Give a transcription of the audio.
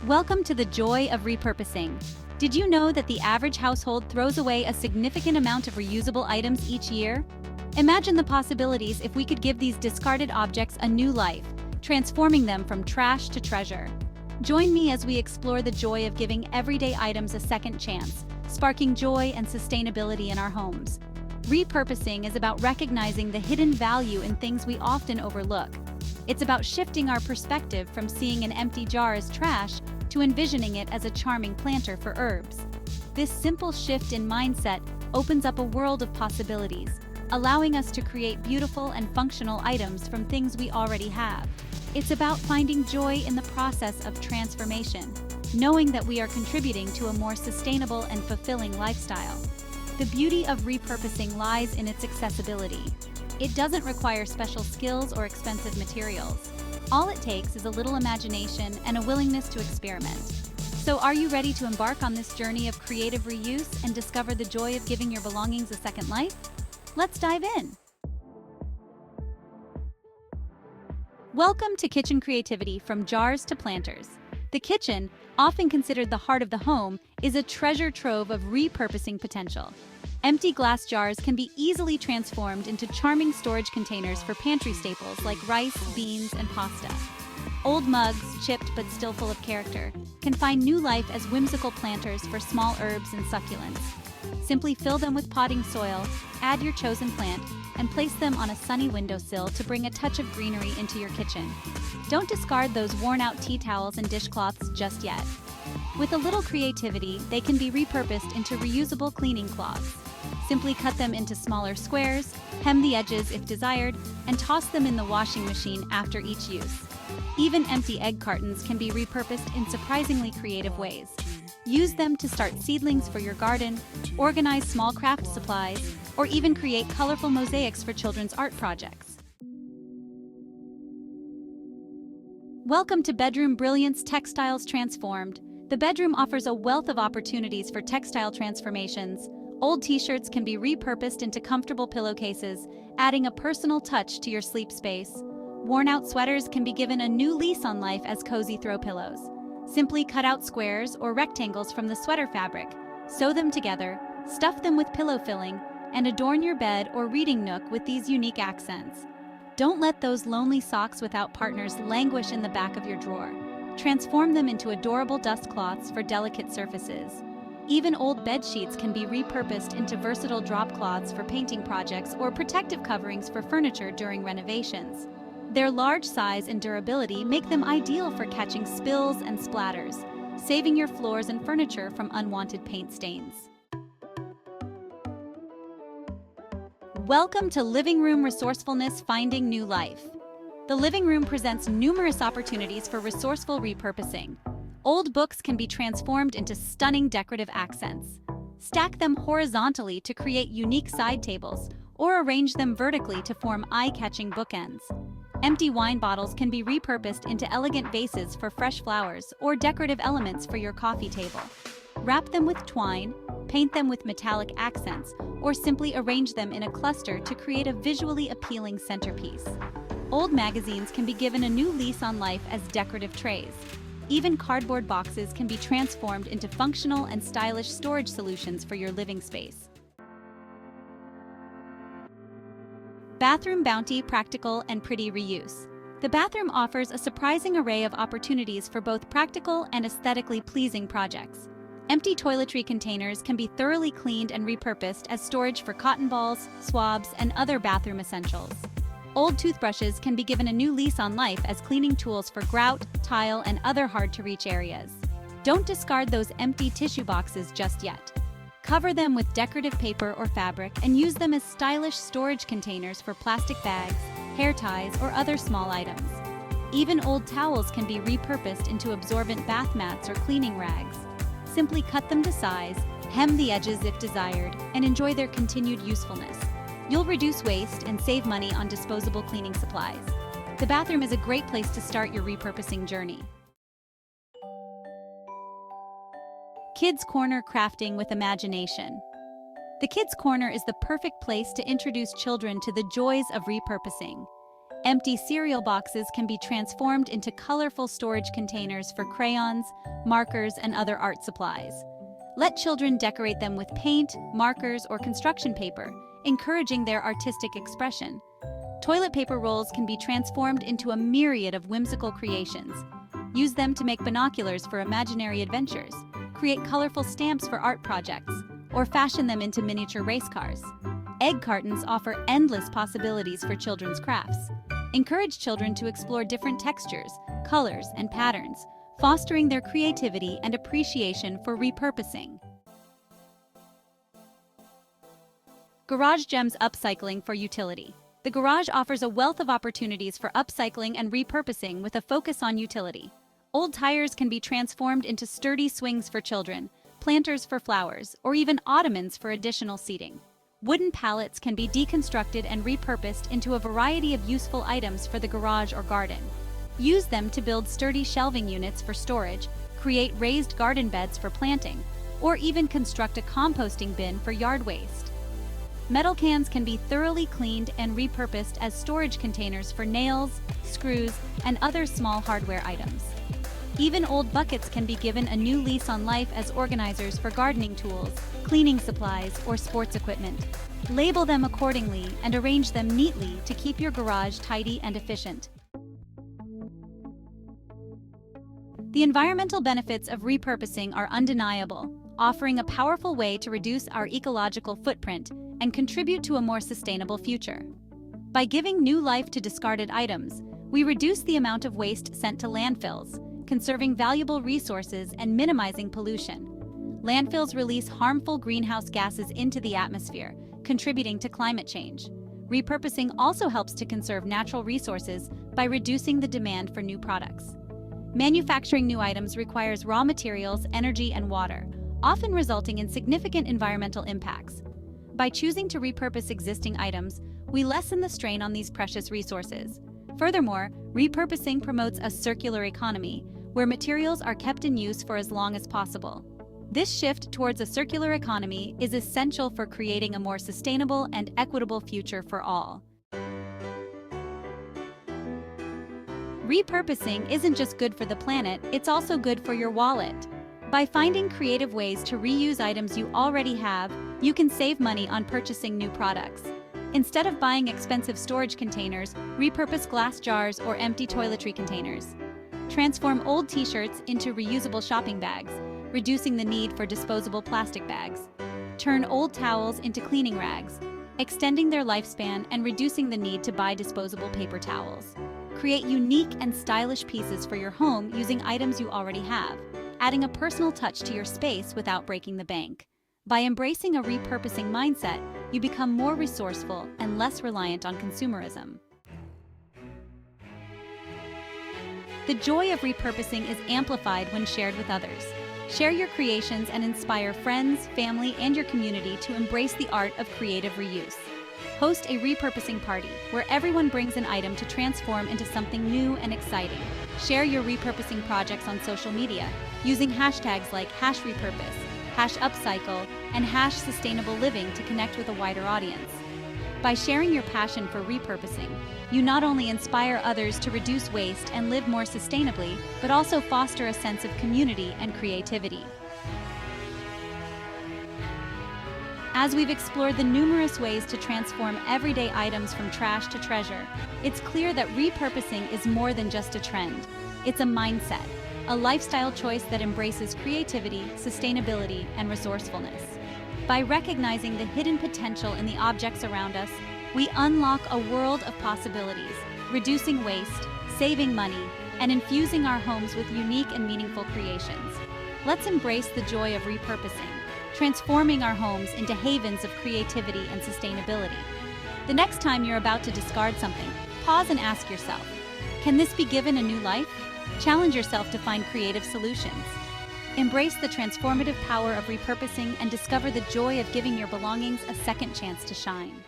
Welcome to the joy of repurposing. Did you know that the average household throws away a significant amount of reusable items each year? Imagine the possibilities if we could give these discarded objects a new life, transforming them from trash to treasure. Join me as we explore the joy of giving everyday items a second chance, sparking joy and sustainability in our homes. Repurposing is about recognizing the hidden value in things we often overlook. It's about shifting our perspective from seeing an empty jar as trash to envisioning it as a charming planter for herbs. This simple shift in mindset opens up a world of possibilities, allowing us to create beautiful and functional items from things we already have. It's about finding joy in the process of transformation, knowing that we are contributing to a more sustainable and fulfilling lifestyle. The beauty of repurposing lies in its accessibility. It doesn't require special skills or expensive materials. All it takes is a little imagination and a willingness to experiment. So are you ready to embark on this journey of creative reuse and discover the joy of giving your belongings a second life? Let's dive in. Welcome to Kitchen Creativity from Jars to Planters. The kitchen, often considered the heart of the home, is a treasure trove of repurposing potential. Empty glass jars can be easily transformed into charming storage containers for pantry staples like rice, beans, and pasta. Old mugs, chipped but still full of character, can find new life as whimsical planters for small herbs and succulents. Simply fill them with potting soil, add your chosen plant, and place them on a sunny windowsill to bring a touch of greenery into your kitchen. Don't discard those worn-out tea towels and dishcloths just yet. With a little creativity, they can be repurposed into reusable cleaning cloths. Simply cut them into smaller squares, hem the edges if desired, and toss them in the washing machine after each use. Even empty egg cartons can be repurposed in surprisingly creative ways. Use them to start seedlings for your garden, organize small craft supplies, or even create colorful mosaics for children's art projects. Welcome to Bedroom Brilliance Textiles Transformed. The bedroom offers a wealth of opportunities for textile transformations. Old t-shirts can be repurposed into comfortable pillowcases, adding a personal touch to your sleep space. Worn-out sweaters can be given a new lease on life as cozy throw pillows. Simply cut out squares or rectangles from the sweater fabric, sew them together, stuff them with pillow filling, and adorn your bed or reading nook with these unique accents. Don't let those lonely socks without partners languish in the back of your drawer. Transform them into adorable dust cloths for delicate surfaces. Even old bed sheets can be repurposed into versatile drop cloths for painting projects or protective coverings for furniture during renovations. Their large size and durability make them ideal for catching spills and splatters, saving your floors and furniture from unwanted paint stains. Welcome to Living Room Resourcefulness Finding New Life. The living room presents numerous opportunities for resourceful repurposing. Old books can be transformed into stunning decorative accents. Stack them horizontally to create unique side tables, or arrange them vertically to form eye-catching bookends. Empty wine bottles can be repurposed into elegant vases for fresh flowers or decorative elements for your coffee table. Wrap them with twine, paint them with metallic accents, or simply arrange them in a cluster to create a visually appealing centerpiece. Old magazines can be given a new lease on life as decorative trays. Even cardboard boxes can be transformed into functional and stylish storage solutions for your living space. Bathroom Bounty Practical and Pretty Reuse. The bathroom offers a surprising array of opportunities for both practical and aesthetically pleasing projects. Empty toiletry containers can be thoroughly cleaned and repurposed as storage for cotton balls, swabs, and other bathroom essentials. Old toothbrushes can be given a new lease on life as cleaning tools for grout, tile, and other hard-to-reach areas. Don't discard those empty tissue boxes just yet. Cover them with decorative paper or fabric and use them as stylish storage containers for plastic bags, hair ties, or other small items. Even old towels can be repurposed into absorbent bath mats or cleaning rags. Simply cut them to size, hem the edges if desired, and enjoy their continued usefulness. You'll reduce waste and save money on disposable cleaning supplies. The bathroom is a great place to start your repurposing journey. Kids Corner Crafting with Imagination. The Kids Corner is the perfect place to introduce children to the joys of repurposing. Empty cereal boxes can be transformed into colorful storage containers for crayons, markers, and other art supplies. Let children decorate them with paint, markers, or construction paper, encouraging their artistic expression. Toilet paper rolls can be transformed into a myriad of whimsical creations. Use them to make binoculars for imaginary adventures, create colorful stamps for art projects, or fashion them into miniature race cars. Egg cartons offer endless possibilities for children's crafts. Encourage children to explore different textures, colors, and patterns, fostering their creativity and appreciation for repurposing. Garage Gems Upcycling for Utility. The garage offers a wealth of opportunities for upcycling and repurposing with a focus on utility. Old tires can be transformed into sturdy swings for children, planters for flowers, or even ottomans for additional seating. Wooden pallets can be deconstructed and repurposed into a variety of useful items for the garage or garden. Use them to build sturdy shelving units for storage, create raised garden beds for planting, or even construct a composting bin for yard waste. Metal cans can be thoroughly cleaned and repurposed as storage containers for nails, screws, and other small hardware items. Even old buckets can be given a new lease on life as organizers for gardening tools, cleaning supplies, or sports equipment. Label them accordingly and arrange them neatly to keep your garage tidy and efficient. The environmental benefits of repurposing are undeniable, offering a powerful way to reduce our ecological footprint and contribute to a more sustainable future. By giving new life to discarded items, we reduce the amount of waste sent to landfills, conserving valuable resources and minimizing pollution. Landfills release harmful greenhouse gases into the atmosphere, contributing to climate change. Repurposing also helps to conserve natural resources by reducing the demand for new products. Manufacturing new items requires raw materials, energy, and water, often resulting in significant environmental impacts. By choosing to repurpose existing items, we lessen the strain on these precious resources. Furthermore, repurposing promotes a circular economy, where materials are kept in use for as long as possible. This shift towards a circular economy is essential for creating a more sustainable and equitable future for all. Repurposing isn't just good for the planet, it's also good for your wallet. By finding creative ways to reuse items you already have, you can save money on purchasing new products. Instead of buying expensive storage containers, repurpose glass jars or empty toiletry containers. Transform old t-shirts into reusable shopping bags, reducing the need for disposable plastic bags. Turn old towels into cleaning rags, extending their lifespan and reducing the need to buy disposable paper towels. Create unique and stylish pieces for your home using items you already have, adding a personal touch to your space without breaking the bank. By embracing a repurposing mindset, you become more resourceful and less reliant on consumerism. The joy of repurposing is amplified when shared with others. Share your creations and inspire friends, family, and your community to embrace the art of creative reuse. Host a repurposing party where everyone brings an item to transform into something new and exciting. Share your repurposing projects on social media using hashtags like #repurpose, #upcycle, and #sustainable-living to connect with a wider audience. By sharing your passion for repurposing, you not only inspire others to reduce waste and live more sustainably, but also foster a sense of community and creativity. As we've explored the numerous ways to transform everyday items from trash to treasure, it's clear that repurposing is more than just a trend. It's a mindset, a lifestyle choice that embraces creativity, sustainability, and resourcefulness. By recognizing the hidden potential in the objects around us, we unlock a world of possibilities, reducing waste, saving money, and infusing our homes with unique and meaningful creations. Let's embrace the joy of repurposing, transforming our homes into havens of creativity and sustainability. The next time you're about to discard something, pause and ask yourself, can this be given a new life? Challenge yourself to find creative solutions. Embrace the transformative power of repurposing and discover the joy of giving your belongings a second chance to shine.